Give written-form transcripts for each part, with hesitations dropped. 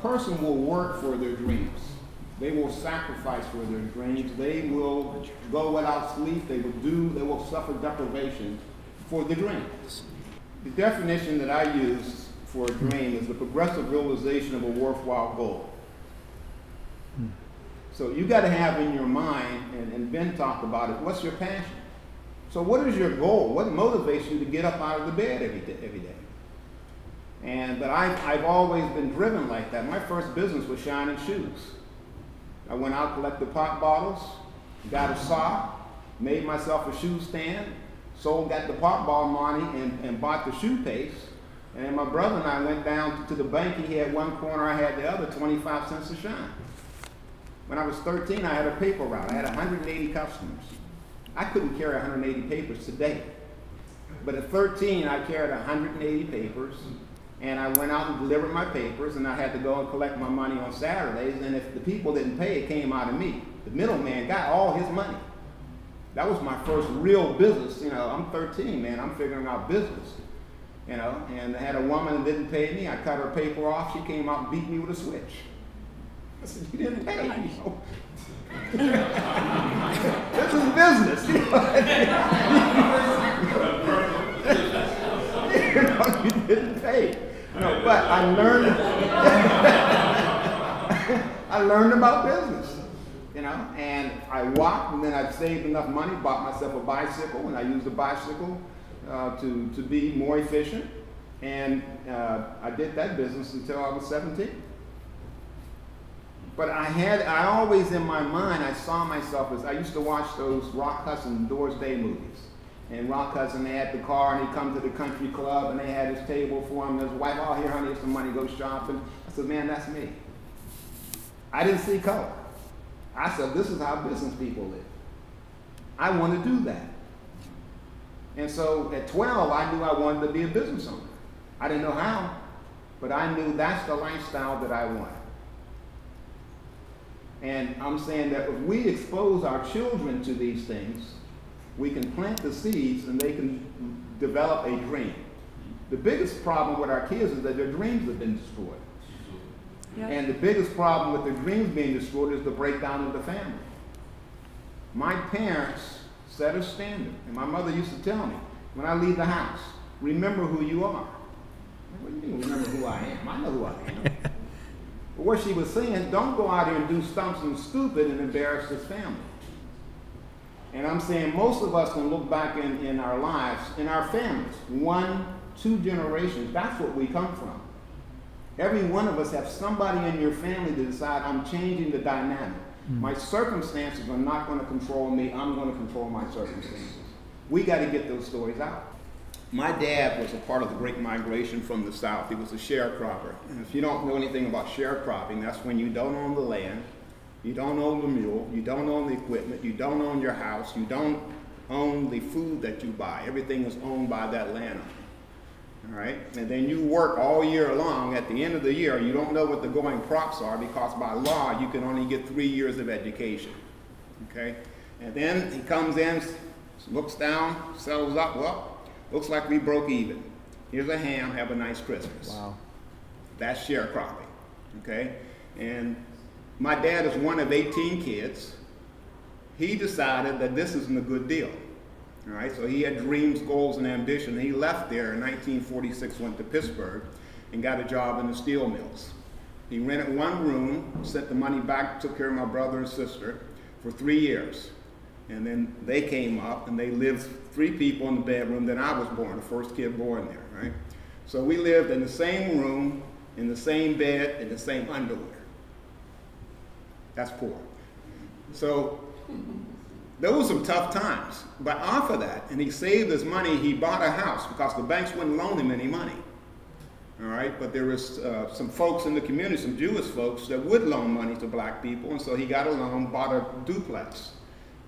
person will work for their dreams. They will sacrifice for their dreams. They will go without sleep. They will suffer deprivation for the dreams. The definition that I use for a dream is the progressive realization of a worthwhile goal. So you got to have in your mind, and Ben talked about it, what's your passion? So what is your goal? What motivates you to get up out of the bed every day? But I've always been driven like that. My first business was shining shoes. I went out, collected pop bottles, got a saw, made myself a shoe stand, got the pop bottle money and bought the shoe paste. And my brother and I went down to the bank. He had one corner, I had the other, 25 cents a shine. When I was 13, I had a paper route. I had 180 customers. I couldn't carry 180 papers today. But at 13, I carried 180 papers, and I went out and delivered my papers, and I had to go and collect my money on Saturdays, and if the people didn't pay, it came out of me. The middleman got all his money. That was my first real business. You know, I'm 13, man. I'm figuring out business. You know, and I had a woman that didn't pay me. I cut her paper off. She came out and beat me with a switch. I said, you didn't pay me. You know? This is business. You know, you didn't pay. No, but I learned. I learned about business. You know, and I walked, and then I saved enough money, bought myself a bicycle, and I used the bicycle to be more efficient. And I did that business until I was 17. But I always in my mind, I saw myself as, I used to watch those Rock Hudson Doors Day movies. And Rock Hudson, they had the car, and he'd come to the country club, and they had his table for him, and his wife, oh, here, honey, here's some money, go shopping. I said, man, that's me. I didn't see color. I said, this is how business people live. I want to do that. And so at 12, I knew I wanted to be a business owner. I didn't know how, but I knew that's the lifestyle that I wanted. And I'm saying that if we expose our children to these things, we can plant the seeds and they can develop a dream. The biggest problem with our kids is that their dreams have been destroyed. Yep. And the biggest problem with their dreams being destroyed is the breakdown of the family. My parents set a standard, and my mother used to tell me, when I leave the house, remember who you are. What do you mean, remember who I am? I know who I am. But what she was saying, don't go out here and do something stupid and embarrass this family. And I'm saying most of us can look back in our lives, in our families, 1, 2 generations, that's what we come from. Every one of us have somebody in your family to decide, I'm changing the dynamic. My circumstances are not going to control me, I'm going to control my circumstances. We got to get those stories out. My dad was a part of the Great Migration from the South. He was a sharecropper. And if you don't know anything about sharecropping, that's when you don't own the land, you don't own the mule, you don't own the equipment, you don't own your house, you don't own the food that you buy. Everything is owned by that landowner. All right? And then you work all year long. At the end of the year, you don't know what the going crops are because by law, you can only get 3 years of education. Okay? And then he comes in, looks down, settles up, well, looks like we broke even. Here's a ham, have a nice Christmas. Wow. That's sharecropping, okay? And my dad is one of 18 kids. He decided that this isn't a good deal, all right? So he had dreams, goals, and ambition. He left there in 1946, went to Pittsburgh, and got a job in the steel mills. He rented one room, sent the money back, took care of my brother and sister for 3 years. And then they came up and they lived 3 people in the bedroom. Then I was born, the first kid born there, right? So we lived in the same room, in the same bed, in the same underwear. That's poor. So those were some tough times. But off of that, and he saved his money, he bought a house because the banks wouldn't loan him any money. All right, but there was some folks in the community, some Jewish folks that would loan money to black people, and so he got a loan, bought a duplex.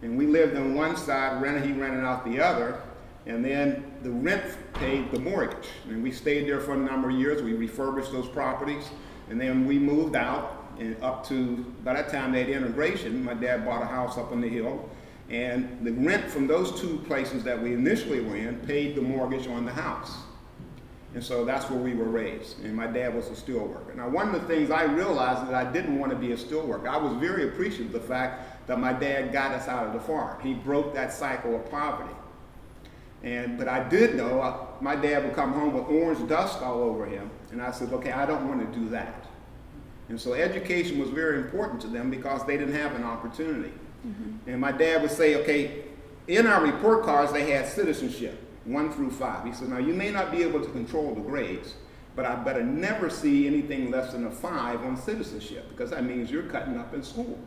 And we lived on one side, he rented out the other, and then the rent paid the mortgage. And we stayed there for a number of years. We refurbished those properties, and then we moved out and up to, by that time they had integration. My dad bought a house up on the hill, and the rent from those 2 places that we initially were in paid the mortgage on the house. And so that's where we were raised. And my dad was a steel worker. Now, one of the things I realized that I didn't want to be a steel worker. I was very appreciative of the fact that my dad got us out of the farm. He broke that cycle of poverty. But I did know my dad would come home with orange dust all over him. And I said, okay, I don't want to do that. And so education was very important to them because they didn't have an opportunity. Mm-hmm. And my dad would say, okay, in our report cards, they had citizenship, 1 through 5. He said, now you may not be able to control the grades, but I better never see anything less than a 5 on citizenship, because that means you're cutting up in school.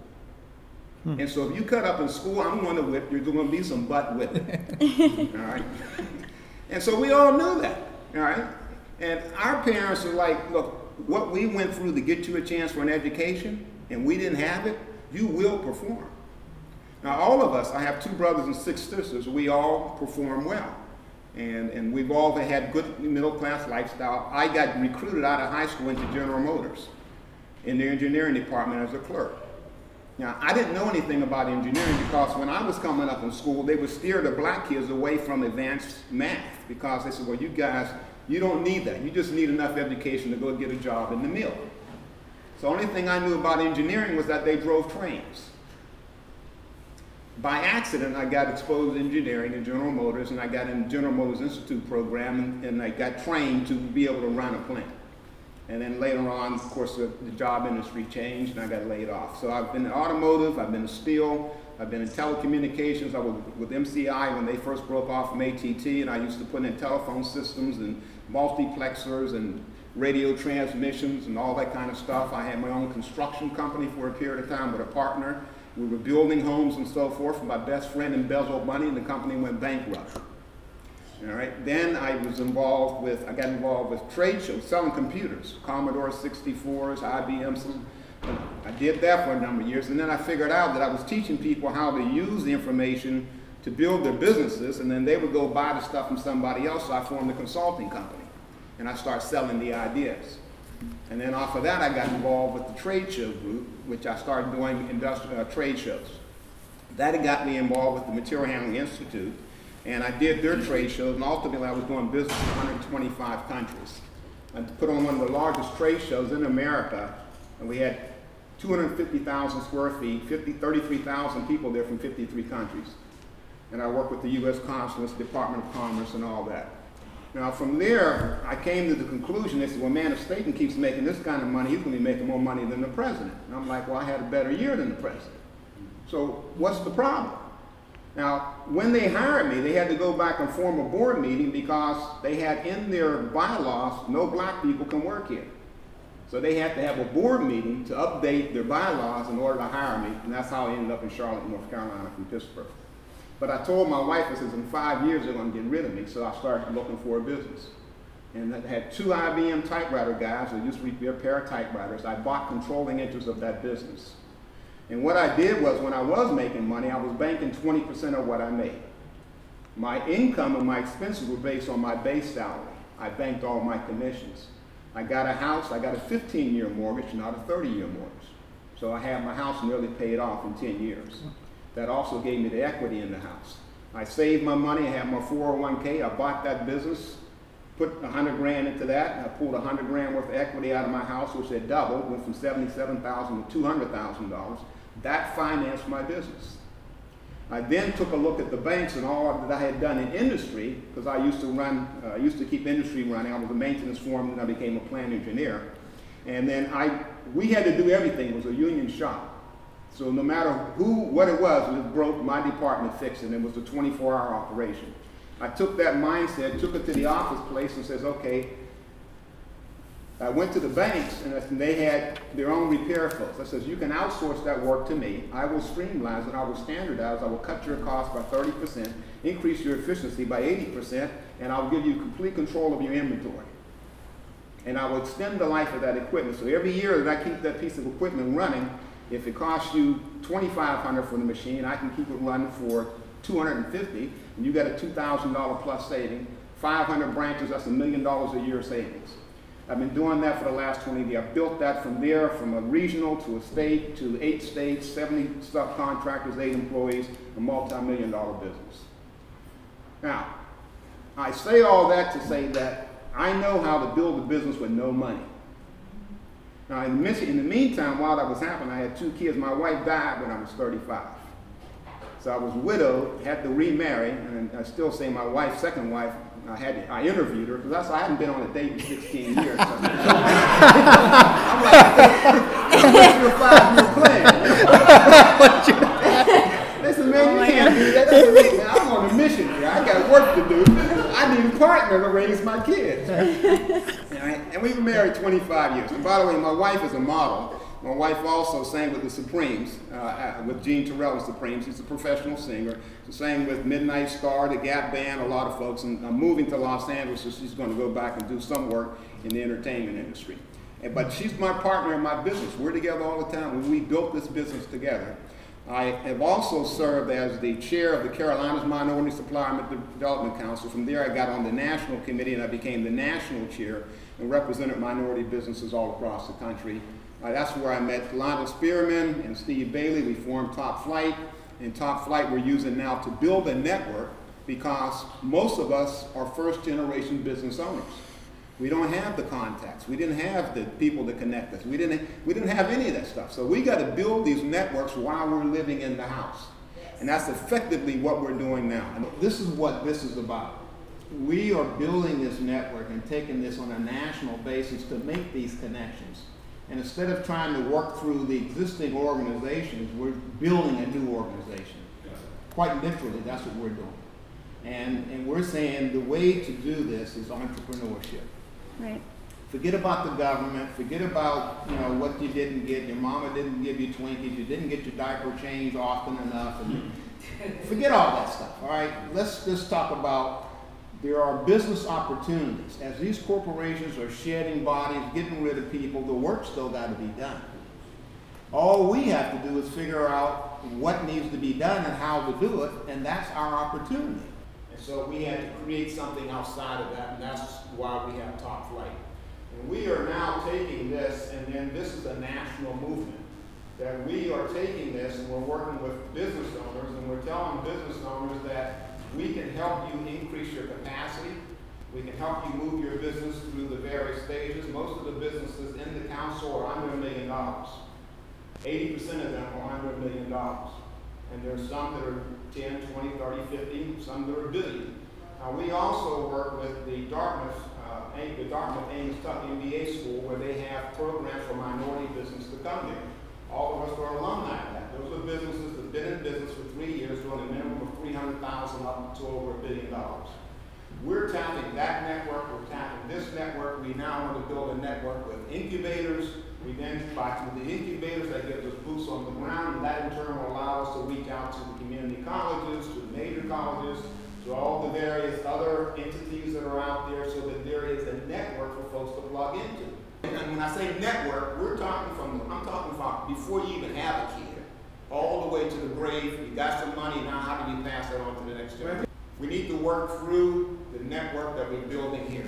And so if you cut up in school, I'm going to whip, you're going to be some butt whipping. All right? And so we all knew that. All right? And our parents are like, look, what we went through to get you a chance for an education, and we didn't have it, you will perform. Now, all of us, I have 2 brothers and 6 sisters, we all perform well. And we've all had good middle-class lifestyle. I got recruited out of high school into General Motors in the engineering department as a clerk. Now, I didn't know anything about engineering because when I was coming up in school, they would steer the black kids away from advanced math because they said, well, you guys, you don't need that. You just need enough education to go get a job in the mill. So the only thing I knew about engineering was that they drove trains. By accident, I got exposed to engineering in General Motors, and I got in the General Motors Institute program, and I got trained to be able to run a plant. And then later on, of course, the job industry changed, and I got laid off. So I've been in automotive, I've been in steel, I've been in telecommunications. I was with MCI when they first broke off from ATT, and I used to put in telephone systems and multiplexers and radio transmissions and all that kind of stuff. I had my own construction company for a period of time with a partner. We were building homes and so forth. My best friend embezzled money, and the company went bankrupt. All right. Then I got involved with trade shows, selling computers, Commodore 64s, IBMs. I did that for a number of years, and then I figured out that I was teaching people how to use the information to build their businesses, and then they would go buy the stuff from somebody else, so I formed a consulting company, and I started selling the ideas. And then off of that, I got involved with the trade show group, which I started doing industrial trade shows. That got me involved with the Material Handling Institute, and I did their trade shows, and ultimately I was doing business in 125 countries. I put on one of the largest trade shows in America, and we had 250,000 square feet, 33,000 people there from 53 countries. And I worked with the U.S. Consulates, Department of Commerce, and all that. Now from there, I came to the conclusion, they said, well man, if Staton keeps making this kind of money, he's going to be making more money than the president. And I'm like, well, I had a better year than the president. So what's the problem? Now, when they hired me, they had to go back and form a board meeting because they had in their bylaws, no black people can work here. So they had to have a board meeting to update their bylaws in order to hire me, and that's how I ended up in Charlotte, North Carolina from Pittsburgh. But I told my wife, I said, in 5 years they're going to get rid of me, so I started looking for a business. And I had 2 IBM typewriter guys that used to repair typewriters. I bought controlling interest of that business. And what I did was, when I was making money, I was banking 20% of what I made. My income and my expenses were based on my base salary. I banked all my commissions. I got a house, I got a 15-year mortgage, not a 30-year mortgage. So I had my house nearly paid off in 10 years. That also gave me the equity in the house. I saved my money, I had my 401k, I bought that business, put 100 grand into that, and I pulled 100 grand worth of equity out of my house, which had doubled, went from $77,000 to $200,000. That financed my business. I then took a look at the banks and all that I had done in industry, because I used to keep industry running. I was a maintenance foreman, and I became a plant engineer. And then we had to do everything. It was a union shop. So no matter what it was, if it broke, my department fixed it. It was a 24-hour operation. I took that mindset, took it to the office place and says, okay, I went to the banks and they had their own repair folks. I says, you can outsource that work to me. I will streamline it, I will standardize, I will cut your cost by 30%, increase your efficiency by 80%, and I'll give you complete control of your inventory. And I will extend the life of that equipment. So every year that I keep that piece of equipment running, if it costs you $2,500 for the machine, I can keep it running for $250, and you get a $2,000 plus saving. 500 branches, that's $1 million a year savings. I've been doing that for the last 20 years. I built that from there, from a regional to a state to 8 states, 70 subcontractors, 8 employees, a multi-million-dollar business. Now, I say all that to say that I know how to build a business with no money. Now, in the meantime, while that was happening, I had 2 kids. My wife died when I was 35. So I was widowed, had to remarry, and I still say my wife's second wife, I interviewed her, because I hadn't been on a date in 16 years. So I'm like, what's your 5-year plan? They said, man, you can't do that. I'm on a mission here. I got work to do. I need a partner to raise my kids. And we were married 25 years. And by the way, my wife is a model. My wife also sang with the Supremes, with Jean Terrell and Supremes. She's a professional singer. She sang with Midnight Star, the Gap Band, a lot of folks. And I'm moving to Los Angeles, so she's going to go back and do some work in the entertainment industry. But she's my partner in my business. We're together all the time. When we built this business together, I have also served as the chair of the Carolinas Minority Supplier Development Council. From there, I got on the national committee, and I became the national chair and represented minority businesses all across the country. That's where I met Lionel Spearman and Steve Bailey. We formed Top Flight. And Top Flight we're using now to build a network, because most of us are first-generation business owners. We don't have the contacts. We didn't have the people to connect us. We didn't have any of that stuff. So we got to build these networks while we're living in the house. And that's effectively what we're doing now. And this is what this is about. We are building this network and taking this on a national basis to make these connections. And instead of trying to work through the existing organizations, we're building a new organization. Quite literally, that's what we're doing. And we're saying the way to do this is entrepreneurship. Right. Forget about the government. Forget about what you didn't get. Your mama didn't give you Twinkies. You didn't get your diaper changed often enough. And forget all that stuff. All right. Let's just talk about there are business opportunities. As these corporations are shedding bodies, getting rid of people, the work's still got to be done. All we have to do is figure out what needs to be done and how to do it, and that's our opportunity. And so we had to create something outside of that, and that's why we have Top Flight. And we are now taking this, and then this is a national movement, that we are taking this and we're working with business owners, and we're telling business owners that we can help you increase your capacity. We can help you move your business through the various stages. Most of the businesses in the council are under $1 million. 80% of them are under $1 million. And there's some that are 10, 20, 30, 50, some that are $1 billion. Now, we also work with the Dartmouth Ames Tuck MBA School, where they have programs for minority business to come there. All of us are alumni of that. Those are businesses that have been in business for 3 years, doing a minimum of $300,000 up to over $1 billion. We're tapping that network. We're tapping this network. We now want to build a network with incubators. We then, with the incubators, that gives us boots on the ground, and that in turn will allow us to reach out to the community colleges, to the major colleges, to all the various other entities that are out there, so that there is a network for folks to plug into. And when I say network, I'm talking from before you even have a kid, all the way to the grave. You got some money, now how do you pass that on to the next generation? We need to work through the network that we're building here.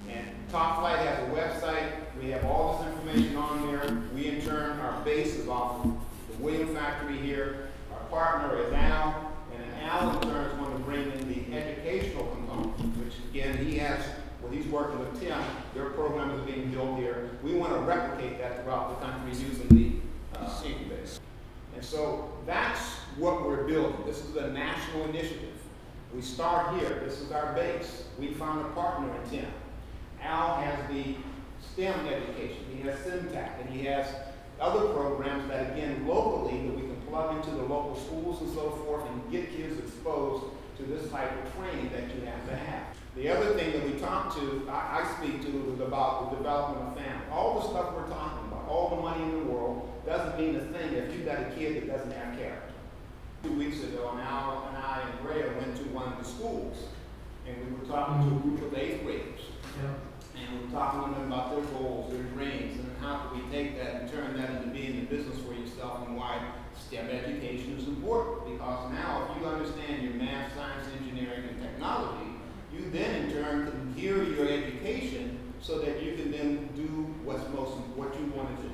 And Top Flight has a website. We have all this information on there. We in turn, our base is off of the William factory here. Our partner is Al, and Al in turn is going to bring in the educational component, which again, he's working with Tim. Their program is being built here. We want to replicate that throughout the country using the incubators. And so that's what we're building. This is a national initiative. We start here. This is our base. We found a partner in Tim. Al has the STEM education. He has SimTech, and he has other programs that, again, locally, that we can plug into the local schools and so forth and get kids exposed to this type of training that you have to have. The other thing that we talk to, I speak to, is about the development of family. All the stuff we're talking about, all the money in the world, doesn't mean a thing if you've got a kid that doesn't have character. 2 weeks ago, Al and I and Rhea went to one of the schools, and we were talking to a group of 8th graders. Yeah. And we were talking to them about their goals, their dreams, and how can we take that and turn that into being a business for yourself, and why STEM education is important. Because now, if you understand your math, science, engineering, and technology, you then in turn can gear your education so that you can then do what you want to do.